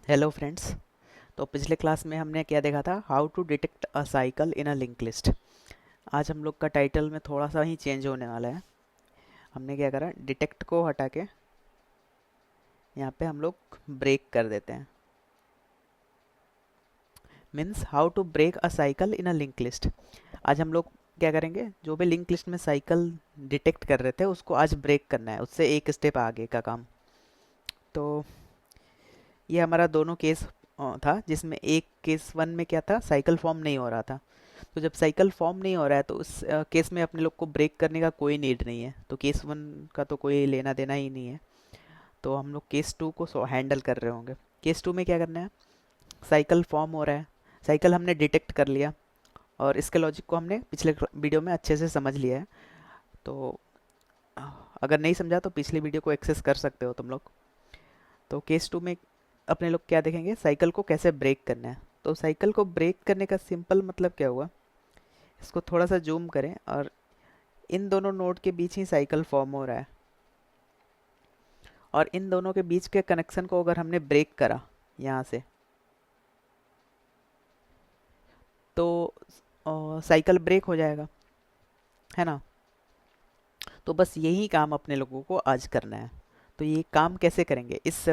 Hello friends. तो पिछले class में हमने क्या देखा था, how to detect a cycle in a link list. आज हम लोग का टाइटल में थोड़ा सा ही चेंज होने वाला है। हमने क्या करा, डिटेक्ट को हटा के यहाँ पे हम लोग ब्रेक कर देते हैं। Means how to break a cycle in a link list. आज हम लोग क्या करेंगे, जो भी लिंक लिस्ट में साइकिल डिटेक्ट कर रहे थे उसको आज ब्रेक करना है, उससे एक स्टेप आगे का काम। तो ये हमारा दोनों केस था, जिसमें एक केस वन में क्या था, साइकिल फॉर्म नहीं हो रहा था। तो जब साइकिल फॉर्म नहीं हो रहा है तो उस केस में अपने लोग को ब्रेक करने का कोई नीड नहीं है, तो केस वन का तो कोई लेना देना ही नहीं है। तो हम लोग केस टू को हैंडल कर रहे होंगे। केस टू में क्या करना है, साइकिल फॉर्म हो रहा है, साइकिल हमने डिटेक्ट कर लिया और इसके लॉजिक को हमने पिछले वीडियो में अच्छे से समझ लिया है। तो अ, अगर नहीं समझा तो पिछली वीडियो को एक्सेस कर सकते हो तुम लोग। तो केस टू में अपने लोग क्या देखेंगे, साइकिल को कैसे ब्रेक करना है। तो साइकिल को ब्रेक करने का सिंपल मतलब क्या हुआ, इसको थोड़ा सा जूम करें और इन दोनों नोड के बीच ही साइकिल फॉर्म हो रहा है, और इन दोनों के बीच के कनेक्शन को अगर हमने ब्रेक करा यहाँ से, तो साइकिल ब्रेक हो जाएगा, है ना। तो बस यही काम अपने लोगों को आज करना है। तो ये काम कैसे करेंगे, इस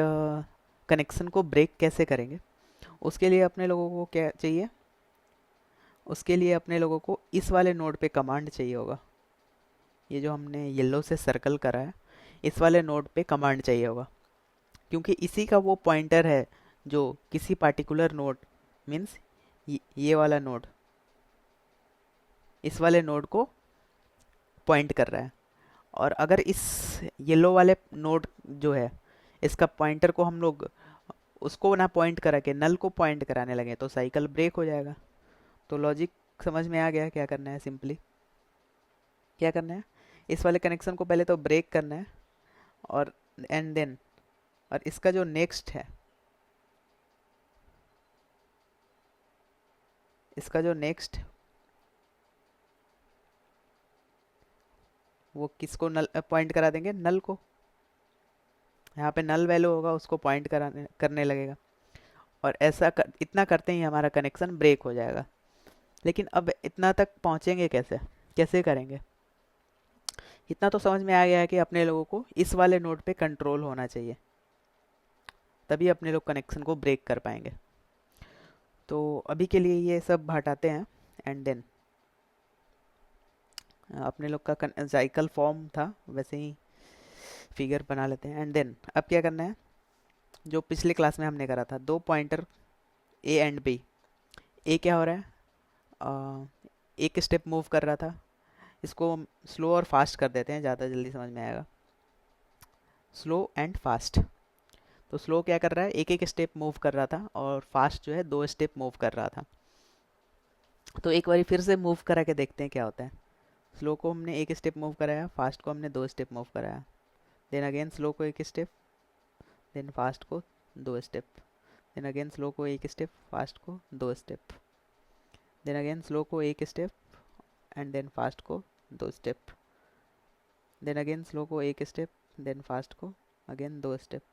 कनेक्शन को ब्रेक कैसे करेंगे, उसके लिए अपने लोगों को क्या चाहिए, उसके लिए अपने लोगों को इस वाले नोड पे कमांड चाहिए होगा। ये जो हमने येलो से सर्कल करा है, इस वाले नोड पे कमांड चाहिए होगा, क्योंकि इसी का वो पॉइंटर है जो किसी पार्टिकुलर नोड, मीन्स ये वाला नोड इस वाले नोड को पॉइंट कर रहा है। और अगर इस येलो वाले नोड जो है, इसका पॉइंटर को हम लोग उसको ना पॉइंट करा के नल को पॉइंट कराने लगे तो साइकिल ब्रेक हो जाएगा। तो लॉजिक समझ में आ गया, क्या करना है, सिंपली क्या करना है, इस वाले कनेक्शन को पहले तो ब्रेक करना है, और एंड देन, और इसका जो नेक्स्ट है, इसका जो नेक्स्ट, वो किसको नल पॉइंट करा देंगे, नल को। यहाँ पे नल वैल्यू होगा उसको पॉइंट कराने करने लगेगा, और इतना करते ही हमारा कनेक्शन ब्रेक हो जाएगा। लेकिन अब इतना तक पहुँचेंगे कैसे, कैसे करेंगे। इतना तो समझ में आ गया है कि अपने लोगों को इस वाले नोड पे कंट्रोल होना चाहिए, तभी अपने लोग कनेक्शन को ब्रेक कर पाएंगे। तो अभी के लिए ये सब हटाते हैं, एंड देन अपने लोग का साइकिल फॉर्म था वैसे ही फिगर बना लेते हैं। एंड देन अब क्या करना है, जो पिछले क्लास में हमने करा था, दो पॉइंटर ए एंड बी। ए क्या हो रहा है, एक स्टेप मूव कर रहा था, इसको स्लो और फास्ट कर देते हैं, ज़्यादा जल्दी समझ में आएगा। Slow and fast. तो स्लो क्या कर रहा है, एक एक स्टेप मूव कर रहा था, और फास्ट जो है दो स्टेप मूव कर रहा था। तो एक बारी फिर से मूव करा के देखते हैं क्या होता है। स्लो को हमने एक स्टेप मूव कराया, फास्ट को हमने दो स्टेप मूव कराया, देन अगेन स्लो को एक स्टेप, देन फास्ट को दो स्टेप, देन अगेन स्लो को एक स्टेप, फास्ट को दो स्टेप, देन अगेन स्लो को एक स्टेप, एंड देन फास्ट को दो स्टेप, देन अगेन स्लो को एक स्टेप, देन फास्ट को अगेन दो स्टेप,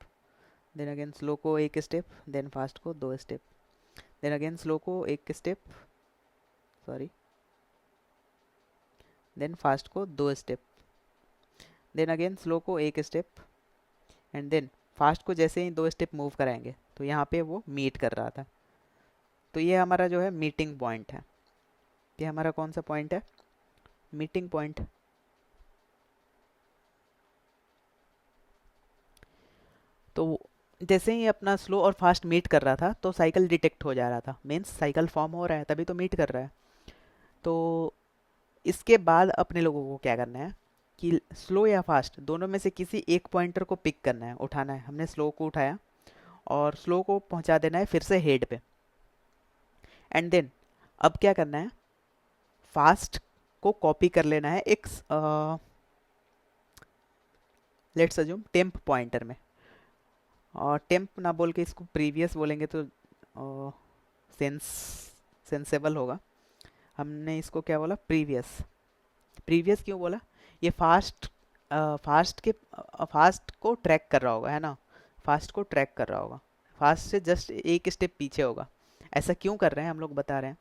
देन अगेन स्लो को एक स्टेप, देन फास्ट को दो स्टेप, देन अगेन स्लो को एक स्टेप, सॉरी, देन फास्ट को दो स्टेप, देन अगेन स्लो को एक स्टेप, एंड देन फास्ट को जैसे ही दो स्टेप मूव कराएंगे तो यहाँ पे वो मीट कर रहा था। तो ये हमारा जो है मीटिंग पॉइंट है। ये हमारा कौन सा पॉइंट है, मीटिंग पॉइंट। तो जैसे ही अपना स्लो और फास्ट मीट कर रहा था तो साइकिल डिटेक्ट हो जा रहा था, मीन्स साइकिल फॉर्म हो रहा है तभी तो मीट कर रहा है। तो इसके बाद अपने लोगों को क्या करना है कि स्लो या फास्ट दोनों में से किसी एक पॉइंटर को पिक करना है, उठाना है। हमने स्लो को उठाया और स्लो को पहुंचा देना है फिर से हेड पे। एंड देन अब क्या करना है, फास्ट को कॉपी कर लेना है एक लेट्स अज्यूम टेम्प पॉइंटर में। और टेम्प ना बोल के इसको प्रीवियस बोलेंगे तो सेंस सेंसेबल होगा। हमने इसको क्या बोला, प्रीवियस। प्रीवियस क्यों बोला, ये फास्ट को ट्रैक कर रहा होगा, है ना, फास्ट को ट्रैक कर रहा होगा। फास्ट से जस्ट एक स्टेप पीछे होगा। ऐसा क्यों कर रहे हैं हम लोग बता रहे हैं।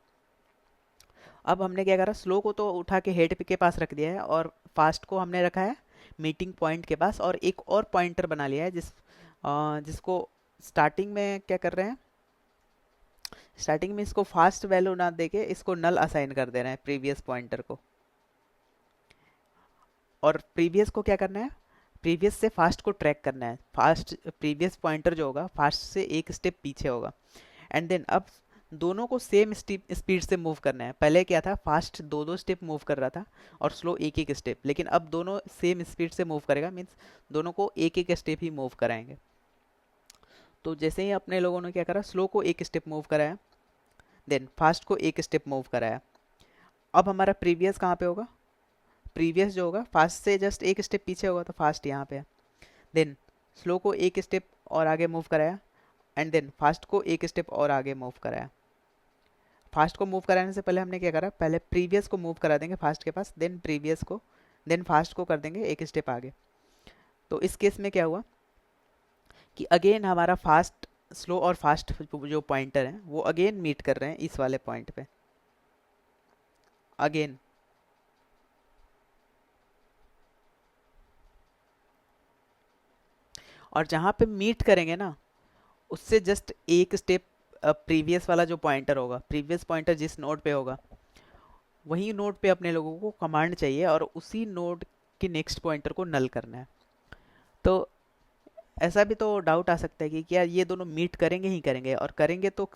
अब हमने क्या करा, स्लो को तो उठा के हेड के पास रख दिया है और फास्ट को हमने रखा है मीटिंग पॉइंट के पास, और एक और पॉइंटर बना लिया है जिसको स्टार्टिंग में क्या कर रहे हैं, स्टार्टिंग में इसको फास्ट वैल्यू ना देके इसको नल असाइन कर दे रहे हैं प्रीवियस पॉइंटर को। और प्रीवियस को क्या करना है, प्रीवियस से फास्ट को ट्रैक करना है। फास्ट प्रीवियस पॉइंटर जो होगा फास्ट से एक स्टेप पीछे होगा। एंड देन अब दोनों को सेम स्पीड से मूव करना है। पहले क्या था, फास्ट दो दो स्टेप मूव कर रहा था और स्लो एक एक स्टेप, लेकिन अब दोनों सेम स्पीड से मूव करेगा, मीन्स दोनों को एक एक स्टेप ही मूव कराएंगे। तो जैसे ही अपने लोगों ने क्या करा, स्लो को एक स्टेप मूव कराया, देन फास्ट को एक स्टेप मूव कराया। अब हमारा प्रीवियस कहाँ पे होगा, प्रीवियस जो होगा फास्ट से जस्ट एक स्टेप पीछे होगा, तो फास्ट यहाँ पे है। देन स्लो को एक स्टेप और आगे मूव कराया, एंड देन फास्ट को एक स्टेप और आगे मूव कराया। फास्ट को मूव कराने से पहले हमने क्या करा, पहले प्रीवियस को मूव करा देंगे फास्ट के पास, देन प्रीवियस को, देन फास्ट को कर देंगे एक स्टेप आगे। तो इस केस में क्या हुआ कि अगेन हमारा फास्ट, स्लो और फास्ट जो पॉइंटर हैं वो अगेन मीट कर रहे हैं इस वाले पॉइंट पे अगेन। और जहाँ पे मीट करेंगे ना, उससे जस्ट एक स्टेप प्रीवियस वाला जो पॉइंटर होगा, प्रीवियस पॉइंटर जिस नोड पे होगा वही नोड पे अपने लोगों को कमांड चाहिए और उसी नोड के नेक्स्ट पॉइंटर को नल करना है। तो ऐसा भी तो डाउट आ सकता है कि क्या ये दोनों मीट करेंगे ही करेंगे, और करेंगे तो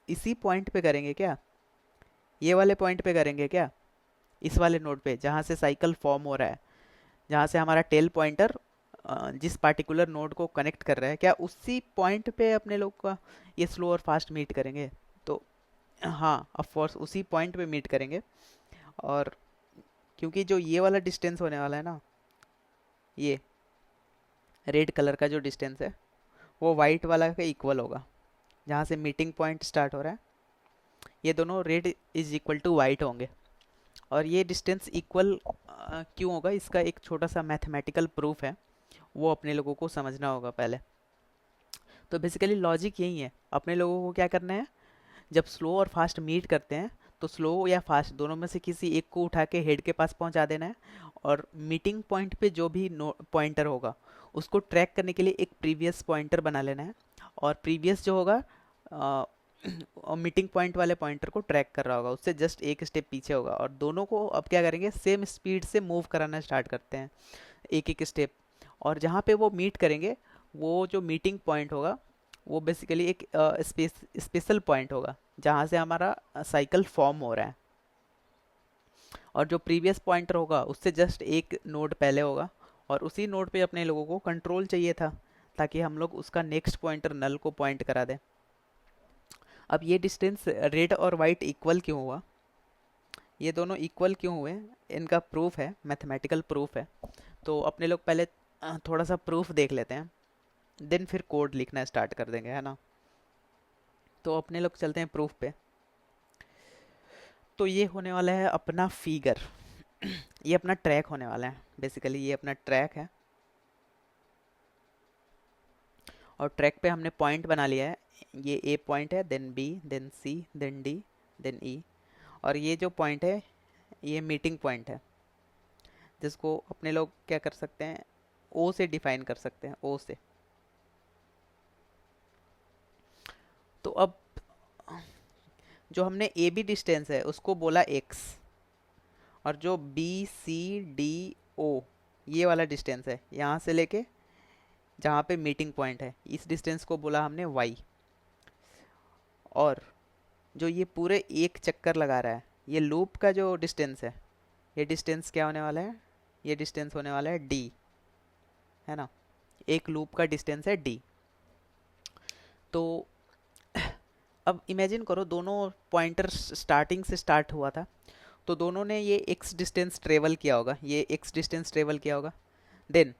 इसी पॉइंट पे करेंगे क्या, ये वाले पॉइंट पे करेंगे क्या, इस वाले नोड पे जहाँ से साइकिल फॉर्म हो रहा है, जहाँ से हमारा टेल पॉइंटर जिस पार्टिकुलर नोड को कनेक्ट कर रहा है, क्या उसी पॉइंट पे अपने लोग का ये स्लो और फास्ट मीट करेंगे। तो हाँ, ऑफ कोर्स उसी पॉइंट पे मीट करेंगे। और क्योंकि जो ये वाला डिस्टेंस होने वाला है ना, ये रेड कलर का जो डिस्टेंस है वो वाइट वाला के इक्वल होगा। जहाँ से मीटिंग पॉइंट स्टार्ट हो रहा है ये दोनों red is equal to white होंगे। और ये डिस्टेंस इक्वल क्यों होगा, इसका एक छोटा सा मैथमेटिकल प्रूफ है, वो अपने लोगों को समझना होगा पहले। तो बेसिकली लॉजिक यही है, अपने लोगों को क्या करना है, जब स्लो और फास्ट मीट करते हैं तो स्लो या फास्ट दोनों में से किसी एक को उठा के हेड के पास पहुंचा देना है, और मीटिंग पॉइंट पे जो भी पॉइंटर होगा उसको ट्रैक करने के लिए एक प्रीवियस पॉइंटर बना लेना है, और प्रीवियस जो होगा मीटिंग पॉइंट वाले पॉइंटर को ट्रैक कर रहा होगा, उससे जस्ट एक स्टेप पीछे होगा। और दोनों को अब क्या करेंगे, सेम स्पीड से मूव कराना स्टार्ट करते हैं एक एक स्टेप। और जहाँ पे वो मीट करेंगे, वो जो मीटिंग पॉइंट होगा वो बेसिकली एक स्पेशल पॉइंट होगा जहाँ से हमारा साइकिल फॉर्म हो रहा है। और जो प्रीवियस पॉइंटर होगा उससे जस्ट एक नोड पहले होगा, और उसी नोड पे अपने लोगों को कंट्रोल चाहिए था ताकि हम लोग उसका नेक्स्ट पॉइंटर नल को पॉइंट करा दें। अब ये डिस्टेंस रेड और वाइट इक्वल क्यों हुआ, ये दोनों इक्वल क्यों हुए, इनका प्रूफ है, मैथमेटिकल प्रूफ है। तो अपने लोग पहले थोड़ा सा प्रूफ देख लेते हैं, देन फिर कोड लिखना स्टार्ट कर देंगे, है ना। तो अपने लोग चलते हैं प्रूफ पे। तो ये होने वाला है अपना फिगर ये अपना ट्रैक होने वाला है, बेसिकली ये अपना ट्रैक है। और ट्रैक पे हमने पॉइंट बना लिया है, ये ए पॉइंट है, देन बी, देन सी, देन डी, देन ई। और ये जो पॉइंट है ये मीटिंग पॉइंट है, जिसको अपने लोग क्या कर सकते हैं, ओ से डिफाइन कर सकते हैं, ओ से। तो अब जो हमने ए बी डिस्टेंस है उसको बोला x, और जो बी सी डी ओ ये वाला डिस्टेंस है यहाँ से लेके जहाँ पे मीटिंग पॉइंट है, इस डिस्टेंस को बोला हमने y। और जो ये पूरे एक चक्कर लगा रहा है, ये लूप का जो डिस्टेंस है, ये डिस्टेंस क्या होने वाला है, ये डिस्टेंस होने वाला है d, है ना। एक लूप का डिस्टेंस है d। तो अब इमेजिन करो दोनों पॉइंटर स्टार्टिंग से स्टार्ट हुआ था, तो दोनों ने ये x डिस्टेंस ट्रेवल किया होगा, ये x डिस्टेंस ट्रेवल किया होगा। देन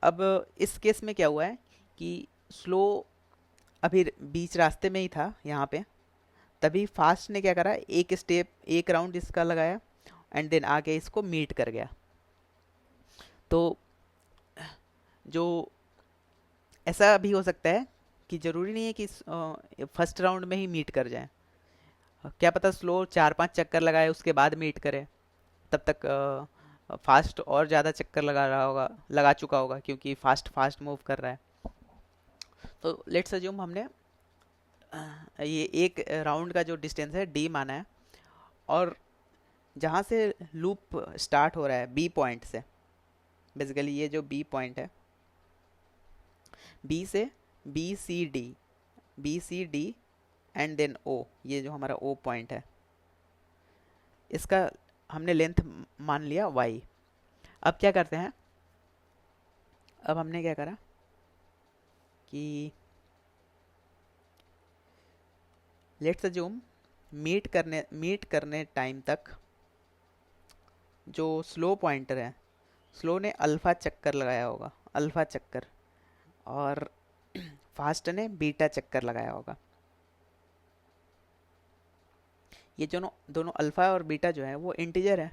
अब इस केस में क्या हुआ है कि स्लो अभी बीच रास्ते में ही था यहाँ पे, तभी फास्ट ने क्या करा, एक स्टेप एक राउंड इसका लगाया, एंड देन आगे इसको मीट कर गया। तो जो ऐसा भी हो सकता है कि ज़रूरी नहीं है कि फर्स्ट राउंड में ही मीट कर जाए। क्या पता स्लो 4-5 चक्कर लगाए उसके बाद मीट करे, तब तक फास्ट और ज़्यादा चक्कर लगा चुका होगा, क्योंकि फास्ट फास्ट मूव कर रहा है। तो लेट्स अज्यूम हमने ये एक राउंड का जो डिस्टेंस है डी माना है, और जहाँ से लूप स्टार्ट हो रहा है बी पॉइंट से, बेसिकली ये जो बी पॉइंट है, बी से B C D and then O, ये जो हमारा ओ पॉइंट है, इसका हमने लेंथ मान लिया y। अब क्या करते हैं, अब हमने क्या करा कि लेट्स अज्यूम मीट करने टाइम तक जो स्लो पॉइंटर है, स्लो ने अल्फ़ा चक्कर लगाया होगा, अल्फ़ा चक्कर, और फास्ट ने बीटा चक्कर लगाया होगा। ये दोनों अल्फ़ा और बीटा जो है वो इंटीजर है।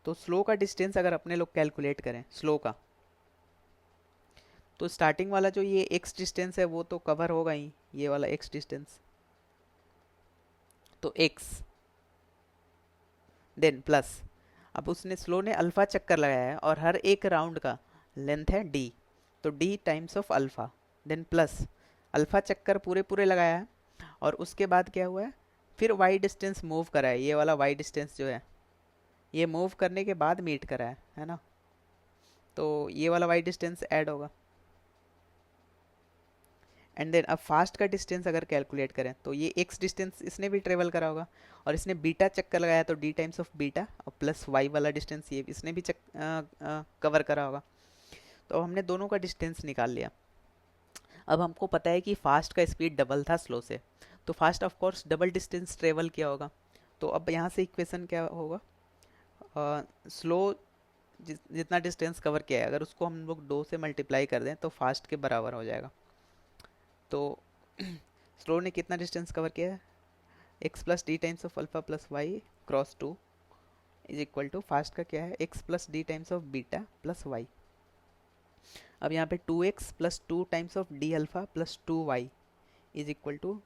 तो स्लो का डिस्टेंस अगर अपने लोग कैलकुलेट करें स्लो का, तो स्टार्टिंग वाला जो ये एक्स डिस्टेंस है वो तो कवर होगा ही, ये वाला एक्स डिस्टेंस, तो एक्स देन प्लस, अब उसने स्लो ने अल्फ़ा चक्कर लगाया है और हर एक राउंड का लेंथ है डी, तो D times of alpha, then plus alpha चक्कर पूरे पूरे लगाया है, और उसके बाद क्या हुआ है, फिर वाई डिस्टेंस मूव करा है, ये वाला वाई डिस्टेंस जो है ये मूव करने के बाद मीट करा है ना, तो ये वाला वाई डिस्टेंस ऐड होगा। एंड देन अब फास्ट का डिस्टेंस अगर कैलकुलेट करें तो ये एक्स डिस्टेंस इसने भी ट्रेवल करा होगा, और इसने बीटा चक्कर लगाया तो डी टाइम्स ऑफ बीटा, और प्लस वाई वाला डिस्टेंस ये इसने भी कवर करा होगा। तो हमने दोनों का डिस्टेंस निकाल लिया। अब हमको पता है कि फास्ट का स्पीड डबल था स्लो से, तो fast of course double distance travel किया होगा। तो अब यहाँ से इक्वेशन क्या होगा, स्लो जितना डिस्टेंस कवर किया है अगर उसको हम लोग 2 से मल्टीप्लाई कर दें तो फास्ट के बराबर हो जाएगा। तो स्लो ने कितना डिस्टेंस कवर किया है, X plus D times of alpha plus Y cross 2 is equal to fast का क्या है, X plus D times of beta plus Y. अब यहाँ पे 2x plus 2 times of D alpha plus 2y is equal to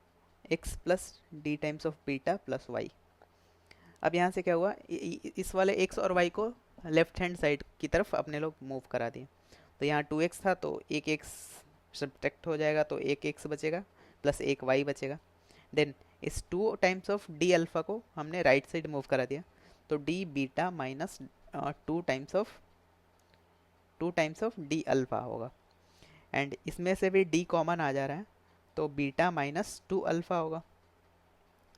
X plus D times of beta plus Y. अब यहाँ से क्या हुआ, इस वाले x और y को लेफ्ट हैंड साइड की तरफ अपने लोग मूव करा दिए। तो यहाँ 2x था तो एक x सब्ट्रैक्ट हो जाएगा, तो एक x बचेगा प्लस एक y बचेगा। देन इस 2 टाइम्स ऑफ डी अल्फ़ा को हमने राइट साइड मूव करा दिया, तो D beta minus 2 times of D alpha होगा। एंड इसमें से भी डी कॉमन आ जा रहा है, तो बीटा माइनस 2 अल्फ़ा होगा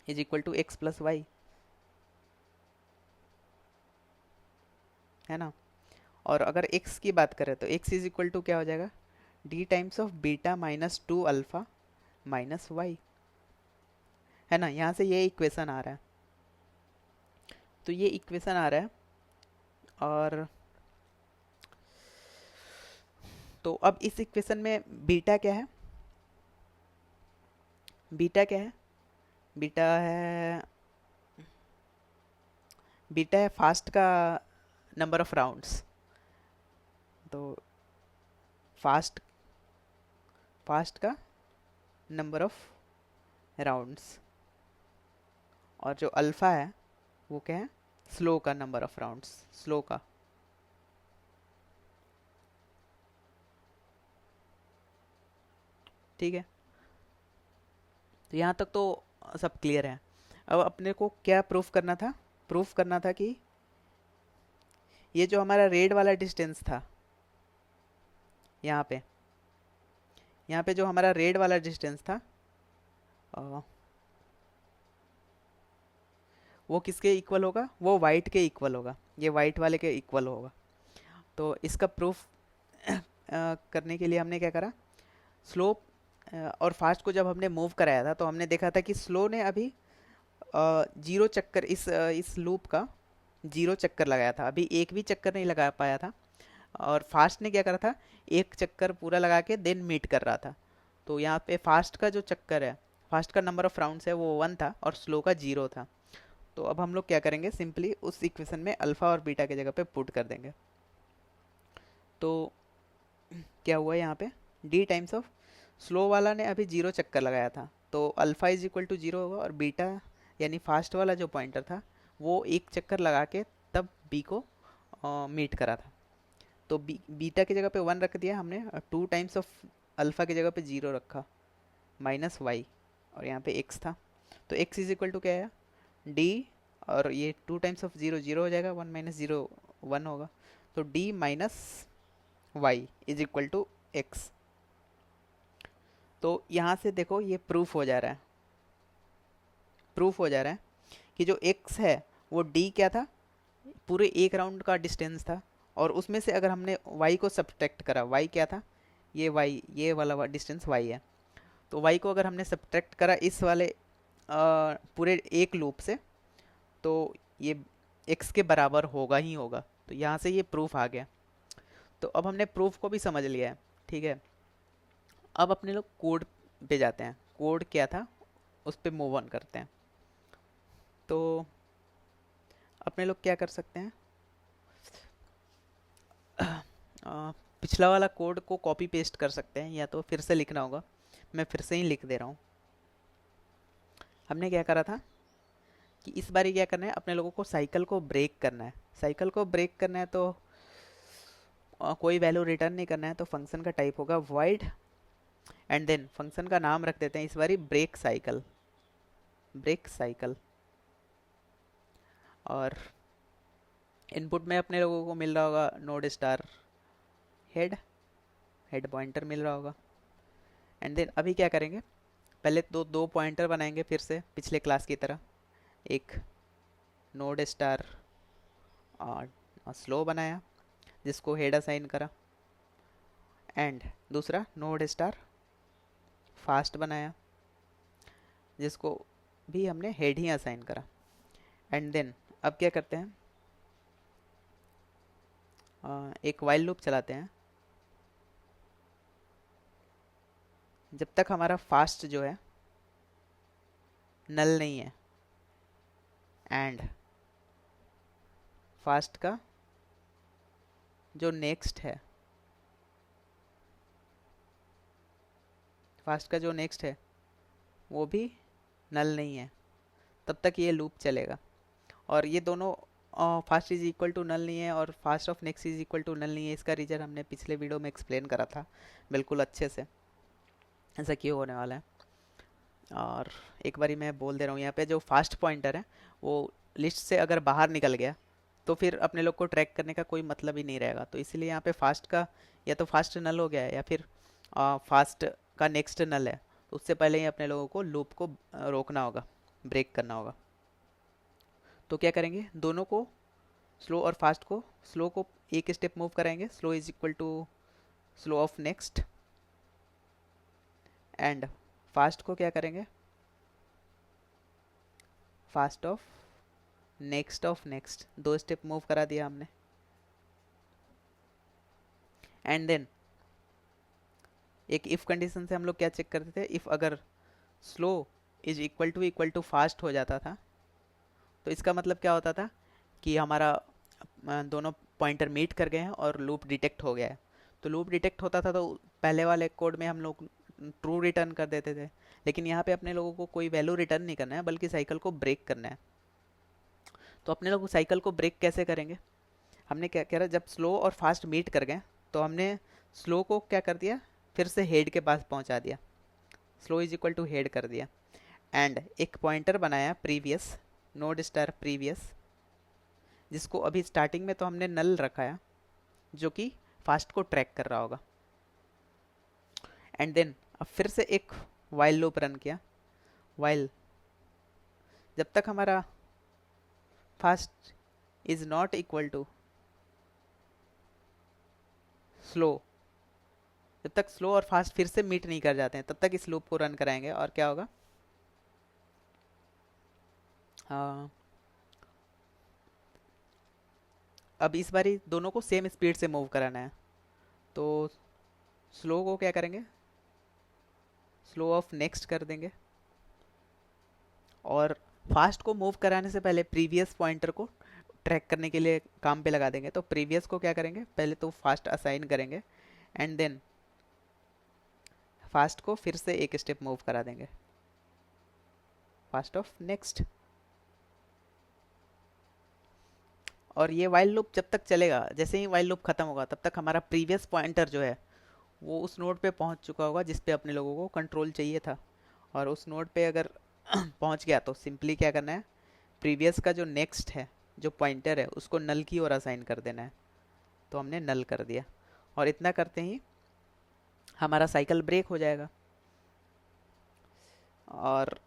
is equal to X plus Y, है ना। और अगर x की बात करें तो x इज इक्वल टू क्या हो जाएगा, D times of beta minus 2 alpha minus Y, है ना। यहाँ से ये इक्वेशन आ रहा है, तो ये इक्वेशन आ रहा है। और तो अब इस इक्वेशन में बीटा क्या है, बीटा क्या है, बीटा है फास्ट का नंबर ऑफ राउंड्स। तो फास्ट का नंबर ऑफ राउंड्स, और जो अल्फ़ा है वो क्या है, स्लो का नंबर ऑफ राउंड्स, स्लो का। ठीक है, तो यहाँ तक तो सब क्लियर है। अब अपने को क्या प्रूफ करना था, प्रूफ करना था कि ये जो हमारा रेड वाला डिस्टेंस था, यहाँ पे जो हमारा रेड वाला डिस्टेंस था वो किसके इक्वल होगा, वो वाइट के इक्वल होगा, ये वाइट वाले के इक्वल होगा। तो इसका प्रूफ करने के लिए हमने क्या करा, स्लो और फास्ट को जब हमने मूव कराया था तो हमने देखा था कि स्लो ने अभी 0 चक्कर इस लूप का 0 चक्कर लगाया था, अभी एक भी चक्कर नहीं लगा पाया था। और फास्ट ने क्या करा था, एक चक्कर पूरा लगा के देन मीट कर रहा था। तो यहाँ पे फास्ट का जो चक्कर है, फास्ट का नंबर ऑफ राउंड्स है वो 1 था और स्लो का 0 था। तो अब हम लोग क्या करेंगे, सिंपली उस इक्वेशन में अल्फ़ा और बीटा की जगह पे पुट कर देंगे। तो क्या हुआ यहाँ पे, डी टाइम्स ऑफ स्लो वाला ने अभी 0 चक्कर लगाया था, तो अल्फ़ा इज इक्वल टू 0 होगा, और बीटा यानी फास्ट वाला जो पॉइंटर था वो एक चक्कर लगा के तब बी को मीट करा था। तो बीटा की जगह पे 1 रख दिया हमने, और 2 टाइम्स ऑफ अल्फ़ा की जगह पे 0 रखा, माइनस वाई, और यहाँ पे एक्स था। तो एक्स इज इक्वल टू क्या है, डी, और ये 2 टाइम्स ऑफ 0 0 हो जाएगा, 1 माइनस 0 1 होगा, तो D minus Y is equal to X. तो यहाँ से देखो ये प्रूफ हो जा रहा है, प्रूफ हो जा रहा है कि जो x है वो d क्या था, पूरे एक राउंड का डिस्टेंस था, और उसमें से अगर हमने y को सब्ट्रैक्ट करा, y क्या था, ये y, ये वाला डिस्टेंस y है, तो y को अगर हमने सब्ट्रैक्ट करा इस वाले पूरे एक लूप से, तो ये x के बराबर होगा ही होगा। तो यहाँ से ये प्रूफ आ गया। तो अब हमने प्रूफ को भी समझ लिया है, ठीक है। अब अपने लोग कोड पे जाते हैं, कोड क्या था उस पर मूव ऑन करते हैं। तो अपने लोग क्या कर सकते हैं, पिछला वाला कोड को कॉपी पेस्ट कर सकते हैं, या तो फिर से लिखना होगा। मैं फिर से ही लिख दे रहा हूँ। हमने क्या करा था कि इस बारी क्या करना है, अपने लोगों को साइकिल को ब्रेक करना है। साइकिल को ब्रेक करना है तो कोई वैल्यू रिटर्न नहीं करना है, तो फंक्शन का टाइप होगा void, एंड देन फंक्शन का नाम रख देते हैं इस बारी ब्रेक साइकिल, ब्रेक साइकिल। और इनपुट में अपने लोगों को मिल रहा होगा node star head, head pointer मिल रहा होगा। एंड देन अभी क्या करेंगे, पहले दो पॉइंटर बनाएंगे फिर से पिछले क्लास की तरह। एक नोड स्टार स्लो बनाया जिसको हेड असाइन करा, एंड दूसरा नोड स्टार फास्ट बनाया जिसको भी हमने हेड ही असाइन करा। एंड देन अब क्या करते हैं, एक वाइल लूप चलाते हैं जब तक हमारा फास्ट जो है नल नहीं है, एंड फास्ट का जो नेक्स्ट है, फास्ट का जो नेक्स्ट है वो भी नल नहीं है, तब तक ये लूप चलेगा। और ये दोनों fast is equal to null नहीं है और fast of next is equal to null नहीं है, इसका रीजन हमने पिछले वीडियो में एक्सप्लेन करा था बिल्कुल अच्छे से, ऐसा क्यों होने वाला है। और एक बारी मैं बोल दे रहा हूँ, यहाँ पे जो फास्ट पॉइंटर है वो लिस्ट से अगर बाहर निकल गया तो फिर अपने लोग को ट्रैक करने का कोई मतलब ही नहीं रहेगा। तो इसीलिए यहाँ पे फास्ट का या तो फास्ट नल हो गया है या फिर फास्ट का नेक्स्ट नल है, तो उससे पहले ही अपने लोगों को लूप को रोकना होगा, ब्रेक करना होगा। तो क्या करेंगे, दोनों को स्लो और फास्ट को, स्लो को एक स्टेप मूव कराएंगे, slow is equal to slow of next, and fast को क्या करेंगे, फास्ट ऑफ नेक्स्ट, दो स्टेप मूव करा दिया हमने। एंड देन एक इफ कंडीशन से हम लोग क्या चेक करते थे, इफ अगर slow is equal to fast हो जाता था तो इसका मतलब क्या होता था कि हमारा दोनों पॉइंटर मीट कर गए हैं और लूप डिटेक्ट हो गया है। तो लूप डिटेक्ट होता था तो पहले वाले कोड में हम लोग ट्रू रिटर्न कर देते थे, लेकिन यहाँ पे अपने लोगों को कोई वैल्यू रिटर्न नहीं करना है बल्कि साइकिल को ब्रेक करना है। तो अपने लोग साइकिल को ब्रेक कैसे करेंगे, हमने क्या करा, जब स्लो और फास्ट मीट कर गए तो हमने स्लो को क्या कर दिया, फिर से हेड के पास पहुँचा दिया, slow is equal to head कर दिया, एंड एक पॉइंटर बनाया प्रीवियस, नोड स्टार प्रीवियस, जिसको अभी स्टार्टिंग में तो हमने नल रखा है जो कि फास्ट को ट्रैक कर रहा होगा। एंड देन अब फिर से एक वाइल लूप रन किया, वाइल जब तक हमारा fast is not equal to slow, जब तक स्लो और फास्ट फिर से मीट नहीं कर जाते हैं तब तक इस लूप को रन कराएंगे। और क्या होगा, अब इस बारी दोनों को सेम स्पीड से मूव कराना है, तो स्लो को क्या करेंगे, स्लो ऑफ नेक्स्ट कर देंगे, और फास्ट को मूव कराने से पहले प्रीवियस पॉइंटर को ट्रैक करने के लिए काम पे लगा देंगे। तो प्रीवियस को क्या करेंगे, पहले तो फास्ट असाइन करेंगे, एंड देन फास्ट को फिर से एक स्टेप मूव करा देंगे, फास्ट ऑफ नेक्स्ट। और ये वाइल लूप जब तक चलेगा, जैसे ही वाइल लूप खत्म होगा तब तक हमारा प्रीवियस पॉइंटर जो है वो उस नोड पे पहुंच चुका होगा जिस पे अपने लोगों को कंट्रोल चाहिए था। और उस नोड पे अगर पहुंच गया तो सिंपली क्या करना है, प्रीवियस का जो नेक्स्ट है जो पॉइंटर है उसको नल की ओर असाइन कर देना है। तो हमने नल कर दिया, और इतना करते ही हमारा साइकिल ब्रेक हो जाएगा। और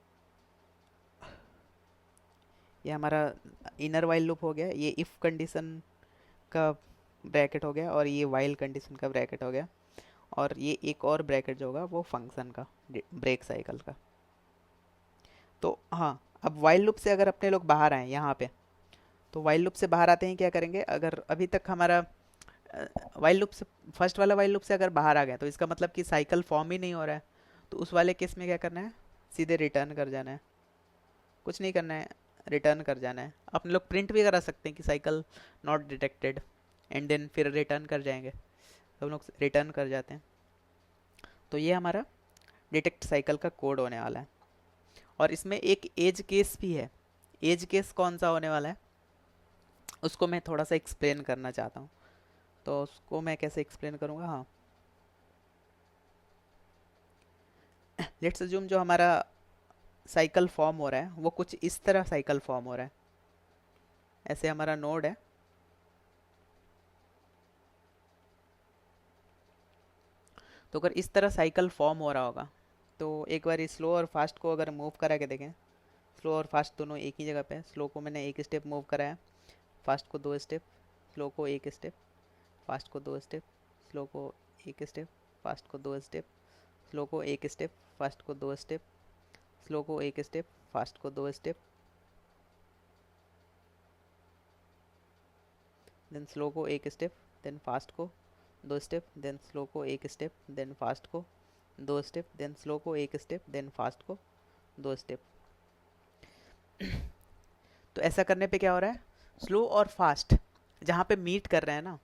ये हमारा इनर वाइल लूप हो गया, ये इफ़ कंडीशन का ब्रैकेट हो गया, और ये वाइल कंडीशन का ब्रैकेट हो गया, और ये एक और ब्रैकेट जो होगा वो फंक्शन का, ब्रेक साइकिल का। तो हाँ, अब वाइल लूप से अगर अपने लोग बाहर आए यहाँ पे, तो वाइल लूप से बाहर आते ही क्या करेंगे, अगर अभी तक हमारा वाइल लूप से, फर्स्ट वाला वाइल लूप से अगर बाहर आ गए तो इसका मतलब कि साइकिल फॉर्म ही नहीं हो रहा है। तो उस वाले केस में क्या करना है, सीधे रिटर्न कर जाना है, कुछ नहीं करना है, रिटर्न कर जाना है। अपने लोग प्रिंट भी करा सकते हैं कि cycle not detected, and then फिर रिटर्न कर जाएंगे, तो हम लोग रिटर्न कर जाते हैं। तो ये हमारा डिटेक्ट साइकिल का कोड होने वाला है। और इसमें एक एज केस भी है। एज केस कौन सा होने वाला है उसको मैं थोड़ा सा एक्सप्लेन करना चाहता हूँ। तो उसको मैं कैसे एक्सप्लेन करूँगा, हाँ, लेट्स अज्यूम जो हमारा साइकिल फॉर्म हो रहा है वो कुछ इस तरह साइकिल फॉर्म हो रहा है। ऐसे हमारा नोड है, तो अगर इस तरह साइकिल फॉर्म हो रहा होगा तो एक बार स्लो और फास्ट को अगर मूव करा के देखें, स्लो और फास्ट दोनों एक ही जगह पे है। स्लो को मैंने एक स्टेप मूव कराया, फास्ट को दो स्टेप, स्लो को एक स्टेप, फास्ट को दो स्टेप, स्लो को एक स्टेप, फास्ट को दो स्टेप, स्लो को एक स्टेप, फास्ट को दो स्टेप, स्लो को एक स्टेप, फास्ट को दो स्टेप, देन स्लो को एक स्टेप, देन फास्ट को दो स्टेप, देन स्लो को एक स्टेप, देन फास्ट को दो स्टेप, देन स्लो को एक स्टेप, देन फास्ट को दो स्टेप। तो ऐसा करने पे क्या हो रहा है, स्लो और फास्ट जहाँ पे मीट कर रहे हैं ना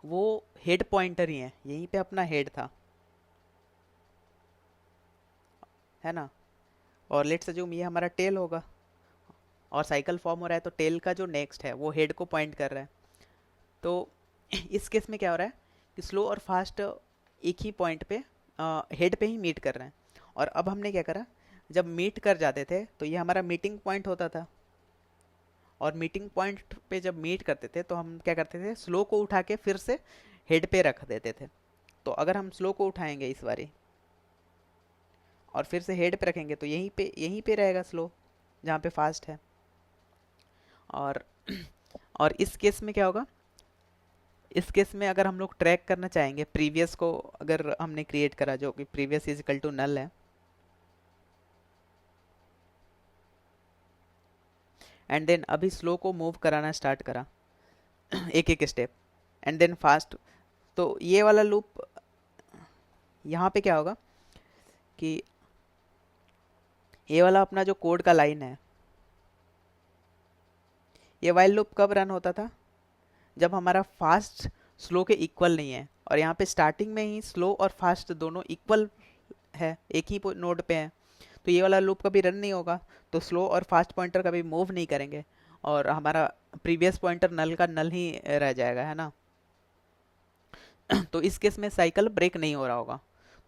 वो हेड पॉइंटर ही है, यहीं पे अपना हेड था, है ना। और लेट्स अज्यूम ये हमारा टेल होगा, और साइकिल फॉर्म हो रहा है तो टेल का जो नेक्स्ट है वो हेड को पॉइंट कर रहा है। तो इस केस में क्या हो रहा है कि स्लो और फास्ट एक ही पॉइंट पे, हेड पे ही मीट कर रहे हैं। और अब हमने क्या करा, जब मीट कर जाते थे तो ये हमारा मीटिंग पॉइंट होता था, और मीटिंग पॉइंट पे जब मीट करते थे तो हम क्या करते थे, स्लो को उठा के फिर से हेड पे रख देते थे। तो अगर हम स्लो को उठाएंगे इस बारी और फिर से हेड पे रखेंगे तो यहीं पे रहेगा स्लो जहाँ पे फास्ट है। और और इस केस में क्या होगा, इस केस में अगर हम लोग ट्रैक करना चाहेंगे प्रीवियस को, अगर हमने क्रिएट करा जो कि previous is equal to null है, एंड देन अभी स्लो को मूव कराना स्टार्ट करा एक एक स्टेप, एंड देन फास्ट, तो ये वाला लूप यहाँ पे क्या होगा कि ये वाला अपना जो कोड का लाइन है, ये वाइल लूप कब रन होता था, जब हमारा फास्ट स्लो के इक्वल नहीं है। और यहाँ पे स्टार्टिंग में ही स्लो और फास्ट दोनों इक्वल है, एक ही नोड पे है, तो ये वाला लूप कभी रन नहीं होगा। तो स्लो और फास्ट पॉइंटर कभी मूव नहीं करेंगे, और हमारा प्रीवियस पॉइंटर नल का नल ही रह जाएगा, है ना। तो इस केस में साइकिल ब्रेक नहीं हो रहा होगा।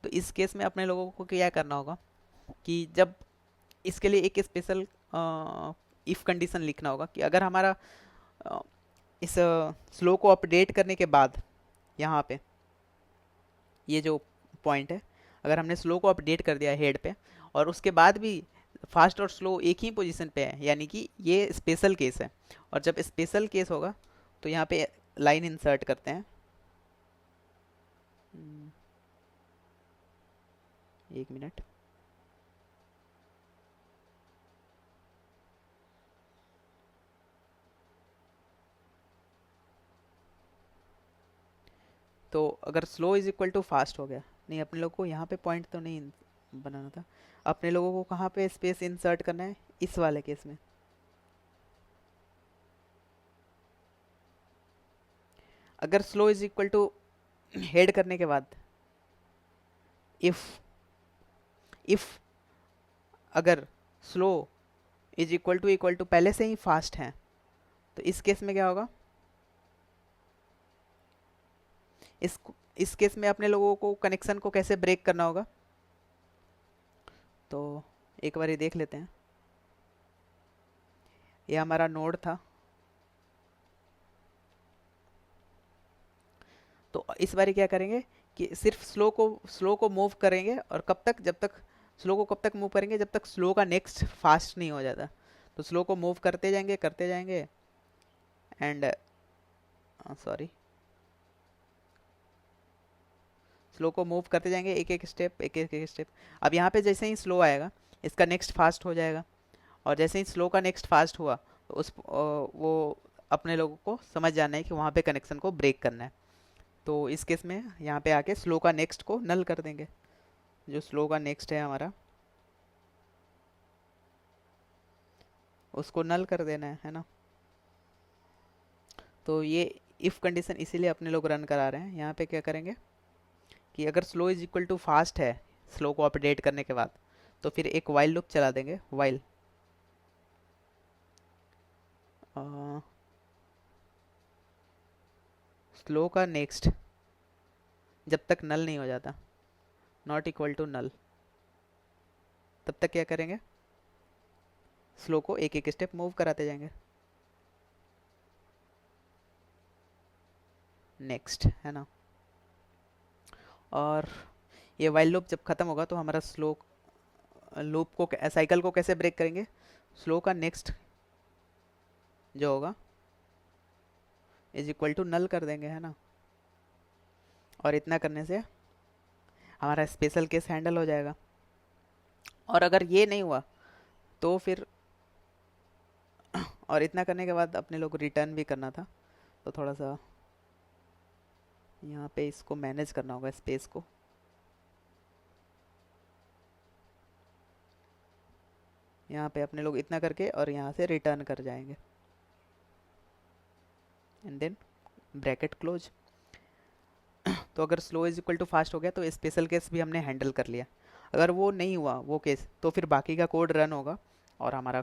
तो इस केस में अपने लोगों को क्या करना होगा कि जब इसके लिए एक स्पेशल इफ कंडीशन लिखना होगा कि अगर हमारा अ, इस स्लो को अपडेट करने के बाद यहाँ पे ये जो पॉइंट है, अगर हमने स्लो को अपडेट कर दिया हेड पे और उसके बाद भी फास्ट और स्लो एक ही पोजीशन पे है, यानी कि ये स्पेशल केस है। और जब स्पेशल केस होगा तो यहाँ पे लाइन इंसर्ट करते हैं, एक मिनट। तो अगर slow is equal to fast हो गया, नहीं अपने लोग को यहाँ पे पॉइंट तो नहीं बनाना था, अपने लोगों को कहाँ पे स्पेस इंसर्ट करना है, इस वाले केस में। अगर slow is equal to head करने के बाद इफ़ इफ़ अगर स्लो इज इक्वल टू पहले से ही फास्ट है, तो इस केस में क्या होगा, इस इस केस में अपने लोगों को कनेक्शन को कैसे ब्रेक करना होगा, तो एक बार ये देख लेते हैं। ये हमारा नोड था, तो इस बार क्या करेंगे कि सिर्फ स्लो को मूव करेंगे, और कब तक, जब तक स्लो को कब तक मूव करेंगे, जब तक स्लो का नेक्स्ट फास्ट नहीं हो जाता। तो स्लो को मूव करते जाएंगे एंड सॉरी स्लो को मूव करते जाएंगे, एक एक स्टेप। अब यहाँ पे जैसे ही स्लो आएगा, इसका नेक्स्ट फास्ट हो जाएगा, और जैसे ही स्लो का नेक्स्ट फास्ट हुआ, तो वो अपने लोगों को समझ जाना है कि वहाँ पे कनेक्शन को ब्रेक करना है। तो इस केस में यहाँ पे आके स्लो का नेक्स्ट को नल कर देंगे। जो स्लो का नेक्स्ट है हमारा, उसको नल कर देना है ना। तो ये इफ़ कंडीशन इसीलिए अपने लोग रन करा रहे हैं। यहाँ पे क्या करेंगे कि अगर slow is equal to fast है स्लो को अपडेट करने के बाद, तो फिर एक वाइल लूप चला देंगे। वाइल स्लो का नेक्स्ट जब तक नल नहीं हो जाता, नॉट इक्वल टू नल, तब तक क्या करेंगे, स्लो को एक एक स्टेप मूव कराते जाएंगे। नेक्स्ट है ना। और ये वाइल लूप जब खत्म होगा, तो हमारा स्लो लूप को, साइकिल को कैसे ब्रेक करेंगे, स्लो का नेक्स्ट जो होगा इज इक्वल टू नल कर देंगे, है ना। और इतना करने से हमारा स्पेशल केस हैंडल हो जाएगा। और अगर ये नहीं हुआ तो फिर और इतना करने के बाद अपने लोग रिटर्न भी करना था, तो थोड़ा सा यहाँ पे इसको मैनेज करना होगा, स्पेस को। यहाँ पे अपने लोग इतना करके और यहाँ से रिटर्न कर जाएंगे, एंड देन ब्रैकेट क्लोज। तो अगर slow is equal to fast हो गया, तो स्पेशल केस भी हमने हैंडल कर लिया। अगर वो नहीं हुआ वो केस, तो फिर बाकी का कोड रन होगा, और हमारा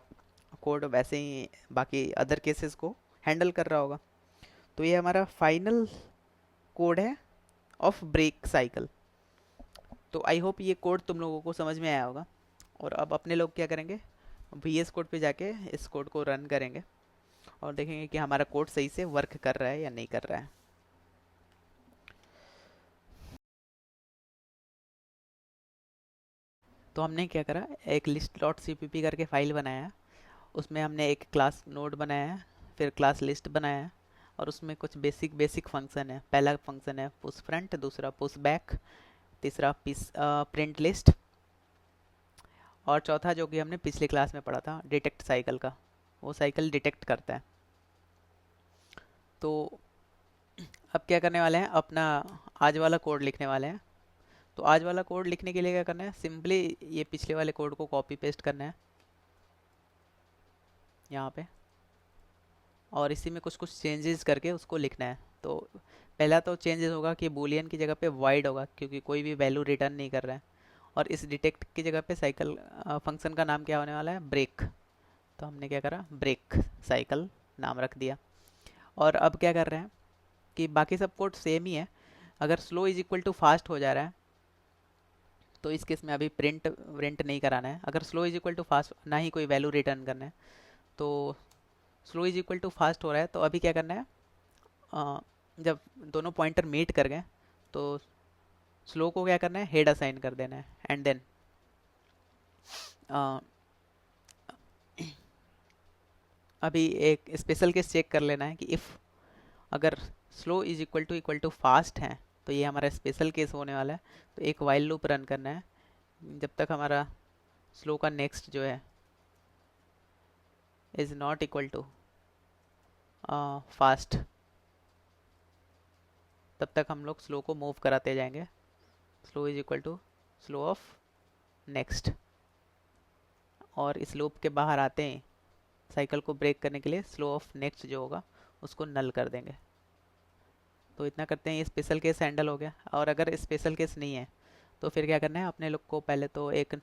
कोड वैसे ही बाकी अदर केसेस को हैंडल कर रहा होगा। तो ये हमारा फाइनल कोड है ऑफ ब्रेक साइकिल। तो आई होप ये कोड तुम लोगों को समझ में आया होगा। और अब अपने लोग क्या करेंगे, VS कोड पे जाके इस कोड को रन करेंगे और देखेंगे कि हमारा कोड सही से वर्क कर रहा है या नहीं कर रहा है। तो हमने क्या करा, एक लिस्ट डॉट cpp करके फाइल बनाया है। उसमें हमने एक क्लास नोड बनाया है, फिर क्लास लिस्ट बनाया है, और उसमें कुछ बेसिक फंक्शन है। पहला फंक्शन है पुश फ्रंट, दूसरा पुश बैक, तीसरा प्रिंट लिस्ट, और चौथा जो कि हमने पिछली क्लास में पढ़ा था डिटेक्ट साइकिल का, वो साइकिल डिटेक्ट करता है। तो अब क्या करने वाले हैं, अपना आज वाला कोड लिखने वाले हैं। तो आज वाला कोड लिखने के लिए क्या करना है, सिंपली ये पिछले वाले कोड को कॉपी पेस्ट करना है यहाँ पे, और इसी में कुछ कुछ चेंजेस करके उसको लिखना है। तो पहला तो चेंजेस होगा कि बूलियन की जगह पे वाइड होगा, क्योंकि कोई भी वैल्यू रिटर्न नहीं कर रहा है। और इस डिटेक्ट की जगह पे साइकिल फंक्शन का नाम क्या होने वाला है, ब्रेक। तो हमने क्या करा, ब्रेक साइकिल नाम रख दिया। और अब क्या कर रहे हैं कि बाकी सब कोड सेम ही है। अगर slow is equal to fast हो जा रहा है, तो इस केस में अभी प्रिंट नहीं कराना है। अगर slow is equal to fast, ना ही कोई वैल्यू रिटर्न करना है। तो slow is equal to fast हो रहा है, तो अभी क्या करना है, जब दोनों पॉइंटर मीट कर गए, तो स्लो को क्या करना है, हेड असाइन कर देना है। एंड देन अभी एक स्पेशल केस चेक कर लेना है कि इफ़ अगर slow is equal to fast है, तो ये हमारा स्पेशल केस होने वाला है। तो एक वाइल लूप रन करना है जब तक हमारा स्लो का नेक्स्ट जो है is not equal to fast, तब तक हम लोग स्लो को मूव कराते जाएंगे। Slow is equal to slow of next, और इस लूप के बाहर आते हैं साइकिल को ब्रेक करने के लिए स्लो ऑफ नेक्स्ट जो होगा उसको नल कर देंगे। तो इतना करते हैं, ये स्पेशल केस हैंडल हो गया। और अगर स्पेशल केस नहीं है, तो फिर क्या करना है, अपने लोग को पहले तो एक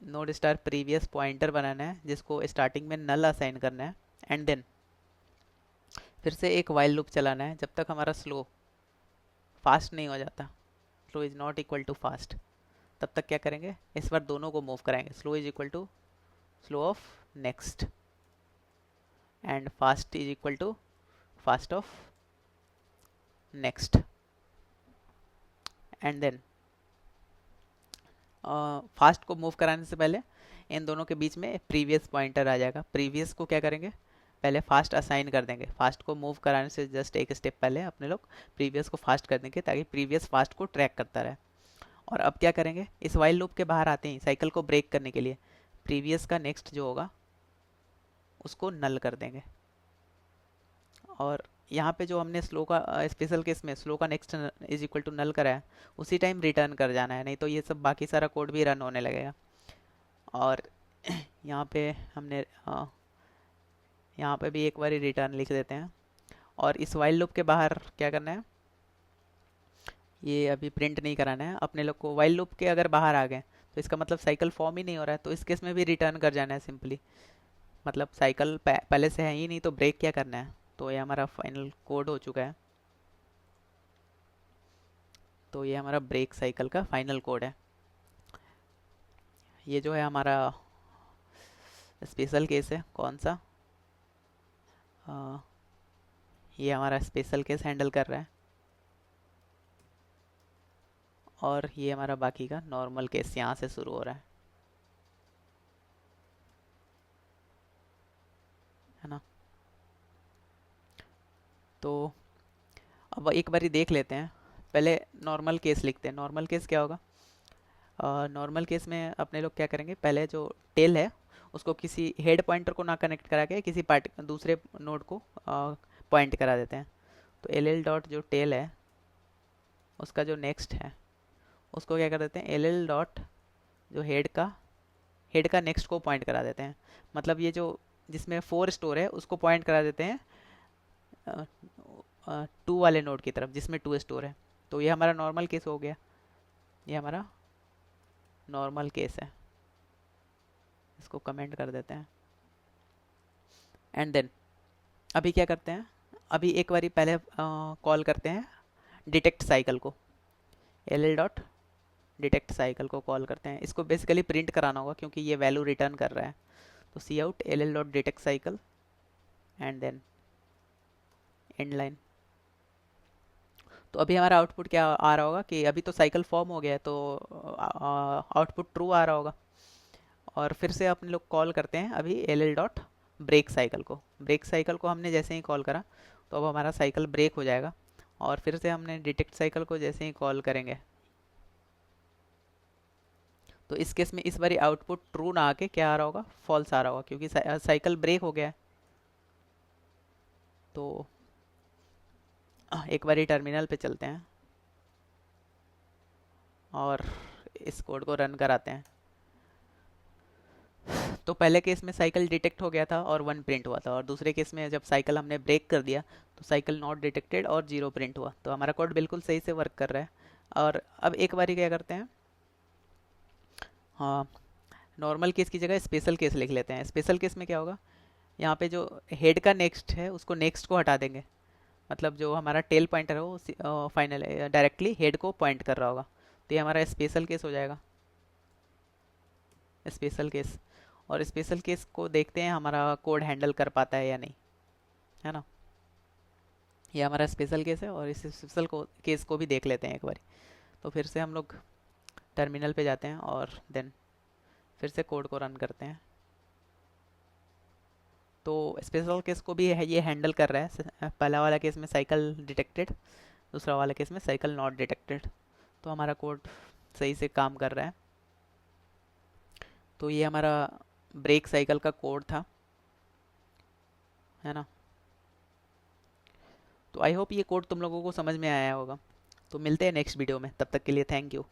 नोड स्टार प्रीवियस पॉइंटर बनाना है जिसको स्टार्टिंग में नल असाइन करना है, एंड देन फिर से एक वाइल लूप चलाना है जब तक हमारा स्लो फास्ट नहीं हो जाता, slow is not equal to fast. तब तक क्या करेंगे, इस बार दोनों को मूव कराएंगे, slow is equal to slow of next and fast is equal to fast of next. And then fast को मूव कराने से पहले इन दोनों के बीच में प्रीवियस पॉइंटर आ जाएगा। प्रीवियस को क्या करेंगे, पहले फास्ट असाइन कर देंगे, फास्ट को मूव कराने से जस्ट एक स्टेप पहले अपने लोग प्रीवियस को फास्ट कर देंगे ताकि प्रीवियस फास्ट को ट्रैक करता रहे। और अब क्या करेंगे, इस वाइल लूप के बाहर आते ही साइकिल को ब्रेक करने के लिए प्रीवियस का नेक्स्ट जो होगा उसको नल कर देंगे। और यहाँ पे जो हमने स्लो का स्पेशल केस में स्लो का next is equal to null करा है उसी टाइम रिटर्न कर जाना है, नहीं तो ये सब बाकी सारा कोड भी रन होने लगेगा। और यहाँ पे हमने यहाँ पे भी एक बार रिटर्न लिख देते हैं। और इस वाइल लूप के बाहर क्या करना है, ये अभी प्रिंट नहीं कराना है अपने लोग को। वाइल लूप के अगर बाहर आ गए तो इसका मतलब साइकिल फॉर्म ही नहीं हो रहा है, तो इस केस में भी रिटर्न कर जाना है सिंपली। मतलब साइकिल पहले से है ही नहीं तो ब्रेक क्या करना है। तो ये हमारा फाइनल कोड हो चुका है। तो ये हमारा ब्रेक साइकिल का फाइनल कोड है। ये जो है हमारा स्पेशल केस है, कौन सा, ये हमारा स्पेशल केस हैंडल कर रहा है। और ये हमारा बाकी का नॉर्मल केस यहाँ से शुरू हो रहा है ना। तो अब एक बारी देख लेते हैं, पहले नॉर्मल केस लिखते हैं। नॉर्मल केस क्या होगा, नॉर्मल केस में अपने लोग क्या करेंगे, पहले जो टेल है उसको किसी हेड पॉइंटर को ना कनेक्ट करा के किसी दूसरे नोड को पॉइंट करा देते हैं। तो एल एल डॉट जो टेल है उसका जो नेक्स्ट है उसको क्या कर देते हैं, एल एल डॉट जो हेड का नेक्स्ट को पॉइंट करा देते हैं। मतलब ये जो जिसमें 4 स्टोर है उसको पॉइंट करा देते हैं 2 वाले नोड की तरफ जिसमें 2 स्टोर है। तो ये हमारा नॉर्मल केस हो गया, ये हमारा नॉर्मल केस है। इसको कमेंट कर देते हैं। एंड देन अभी क्या करते हैं, अभी एक बारी पहले कॉल करते हैं डिटेक्ट साइकिल को, L L dot detect cycle को कॉल करते हैं। इसको बेसिकली प्रिंट कराना होगा क्योंकि ये वैल्यू रिटर्न कर रहा है। तो C out L L dot detect cycle and then end line. तो अभी हमारा आउटपुट क्या आ रहा होगा कि अभी तो साइकिल फॉर्म हो गया है, तो आउटपुट ट्रू आ रहा होगा। और फिर से अपने लोग कॉल करते हैं अभी L L dot break cycle को। ब्रेक साइकिल को हमने जैसे ही कॉल करा तो अब हमारा साइकिल ब्रेक हो जाएगा। और फिर से हमने डिटेक्ट साइकिल को जैसे ही कॉल करेंगे तो इस केस में इस बारी आउटपुट ट्रू ना आके क्या आ रहा होगा, फॉल्स आ रहा होगा क्योंकि साइकिल ब्रेक हो गया है। तो एक बारी टर्मिनल पे चलते हैं और इस कोड को रन कराते हैं। तो पहले केस में साइकिल डिटेक्ट हो गया था और 1 प्रिंट हुआ था, और दूसरे केस में जब साइकिल हमने ब्रेक कर दिया तो साइकिल नॉट डिटेक्टेड और 0 प्रिंट हुआ। तो हमारा कोड बिल्कुल सही से वर्क कर रहा है। और अब एक बारी क्या करते हैं, हाँ, नॉर्मल केस की जगह स्पेशल केस लिख लेते हैं। स्पेशल केस में क्या होगा, यहाँ पे जो हेड का नेक्स्ट है उसको नेक्स्ट को हटा देंगे। मतलब जो हमारा टेल पॉइंटर है वो फाइनल डायरेक्टली हेड को पॉइंट कर रहा होगा। तो ये हमारा स्पेशल केस हो जाएगा, स्पेशल केस। और स्पेशल केस को देखते हैं हमारा कोड हैंडल कर पाता है या नहीं, है ना। ये हमारा स्पेशल केस है और इस स्पेशल केस को भी देख लेते हैं एक बार। तो फिर से हम लोग टर्मिनल पे जाते हैं और देन फिर से कोड को रन करते हैं। तो स्पेशल केस को भी ये हैंडल कर रहा है। पहला वाला केस में साइकिल डिटेक्टेड, दूसरा वाला केस में साइकिल नॉट डिटेक्टेड। तो हमारा कोड सही से काम कर रहा है। तो ये हमारा ब्रेक साइकिल का कोड था, है ना। तो आई होप ये कोड तुम लोगों को समझ में आया होगा। तो मिलते हैं नेक्स्ट वीडियो में, तब तक के लिए थैंक यू।